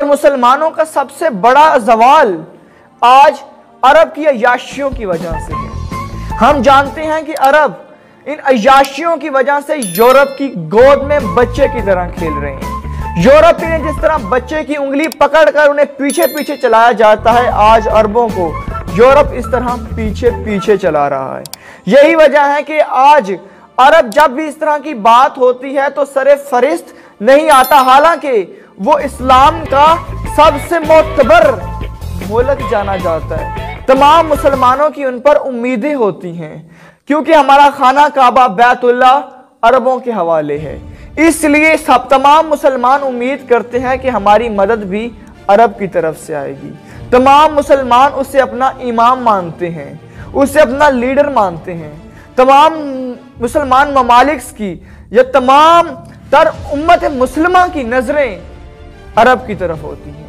मुसलमानों का सबसे बड़ा जवाल आज अरब की अय्याशियों की वजह से है। हम जानते हैं कि अरब इन अय्याशियों की वजह से यूरोप की गोद में बच्चे की तरह खेल रहे हैं। यूरोप ने जिस तरह बच्चे की उंगली पकड़कर उन्हें पीछे पीछे चलाया जाता है, आज अरबों को यूरोप इस तरह पीछे पीछे चला रहा है। यही वजह है कि आज अरब जब भी इस तरह की बात होती है तो सरे फरिश्त नहीं आता, हालांकि वो इस्लाम का सबसे मोतबर मुल्क जाना जाता है। तमाम मुसलमानों की उन पर उम्मीदें होती हैं, क्योंकि हमारा खाना काबा बैतुल्लाह अरबों के हवाले है। इसलिए सब तमाम मुसलमान उम्मीद करते हैं कि हमारी मदद भी अरब की तरफ से आएगी। तमाम मुसलमान उसे अपना इमाम मानते हैं, उसे अपना लीडर मानते हैं। तमाम मुसलमान ममालिक की या तमाम तर उम्मत मुस्लिमा की नजरें अरब की तरफ होती हैं।